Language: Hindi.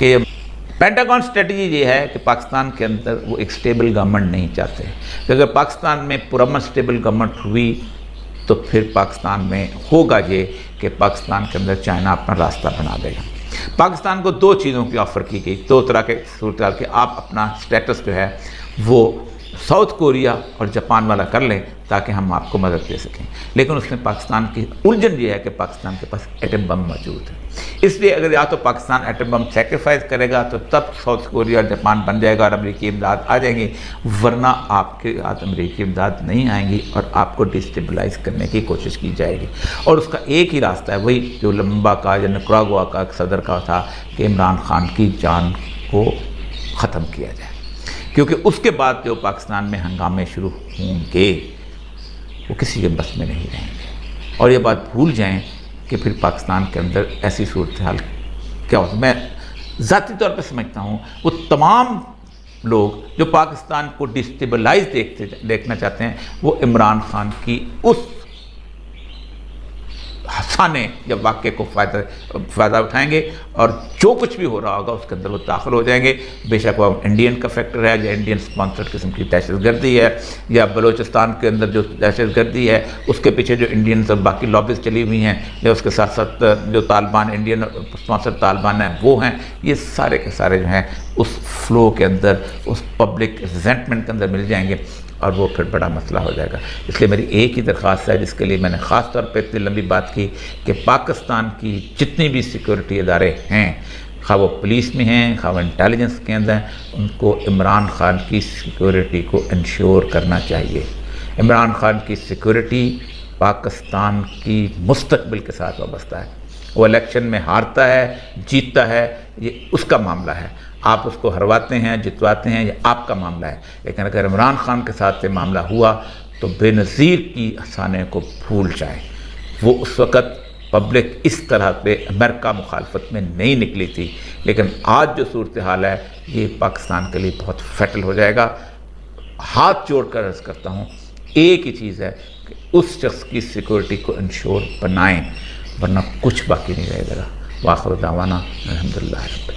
कि पेंटागन स्ट्रेटजी ये है कि पाकिस्तान के अंदर वो एक स्टेबल गवर्नमेंट नहीं चाहते कि अगर पाकिस्तान में पुरअमन स्टेबल गवर्नमेंट हुई तो फिर पाकिस्तान में होगा ये कि पाकिस्तान के अंदर चाइना अपना रास्ता बना देगा। पाकिस्तान को दो चीज़ों की ऑफ़र की गई, दो तरह के सूरत हाल के आप अपना स्टेटस जो है वो साउथ कोरिया और जापान वाला कर लें ताकि हम आपको मदद दे सकें। लेकिन उसमें पाकिस्तान की उलझन ये है कि पाकिस्तान के पास एटम बम मौजूद है, इसलिए अगर या तो पाकिस्तान एटम बम सेक्रीफाइस करेगा तो तब साउथ कोरिया और जापान बन जाएगा और अमेरिकी इमदाद आ जाएंगी, वरना आपके साथ अमेरिकी इमदाद नहीं आएंगी और आपको डिस्टेबलाइज करने की कोशिश की जाएगी। और उसका एक ही रास्ता है, वही जो लंबा का या निकरागुआ का सदर का था कि इमरान खान की जान को ख़त्म किया जाए, क्योंकि उसके बाद जो पाकिस्तान में हंगामे शुरू होंगे वो किसी के बस में नहीं रहेंगे। और ये बात भूल जाएं कि फिर पाकिस्तान के अंदर ऐसी सूरत हाल क्या हो। मैं ज़ाती तौर पर समझता हूँ वो तमाम लोग जो पाकिस्तान को डिस्टेबलाइज देखना चाहते हैं वो इमरान खान की उस हंसाने जब वाक़े को फ़ायदा उठाएंगे और जो कुछ भी हो रहा होगा उसके अंदर वो दाखिल हो जाएंगे। बेशक वो इंडियन का फैक्टर है या इंडियन स्पॉन्सर्ड किस्म की दहशतगर्दी है या बलूचिस्तान के अंदर जो दहशतगर्दी है उसके पीछे जो इंडियन और बाकी लॉबीज चली हुई हैं या उसके साथ साथ जो तालिबान इंडियन स्पॉन्सर्ड तालिबान हैं वो हैं, ये सारे के सारे जो हैं उस फ्लो के अंदर उस पब्लिक रिजेंटमेंट के अंदर मिल जाएंगे और वो फिर बड़ा मसला हो जाएगा। इसलिए मेरी एक ही दरख्वास्त है जिसके लिए मैंने ख़ास तौर पे इतनी लंबी बात की कि पाकिस्तान की जितनी भी सिक्योरिटी इदारे हैं, खा वो पुलिस में हैं खा वो इंटेलिजेंस के अंदर हैं, उनको इमरान खान की सिक्योरिटी को इंश्योर करना चाहिए। इमरान खान की सिक्योरिटी पाकिस्तान की मुस्तकबिल के साथ वाबस्ता है। वो इलेक्शन में हारता है जीतता है ये उसका मामला है, आप उसको हरवाते हैं जितवाते हैं ये आपका मामला है। लेकिन अगर इमरान खान के साथ ये मामला हुआ तो बेनज़ीर की अफसाने को भूल जाए। वो उस वक़्त पब्लिक इस तरह से अमेरिका मुखालफत में नहीं निकली थी, लेकिन आज जो सूरत हाल है ये पाकिस्तान के लिए बहुत फैटल हो जाएगा। हाथ जोड़ कर अर्ज़ करता हूँ एक ही चीज़ है कि उस शख्स की सिक्योरिटी को इंश्योर बनाएं, वरना कुछ बाकी नहीं रहेगा। वाखिर दावाना अल्हम्दुलिल्लाह।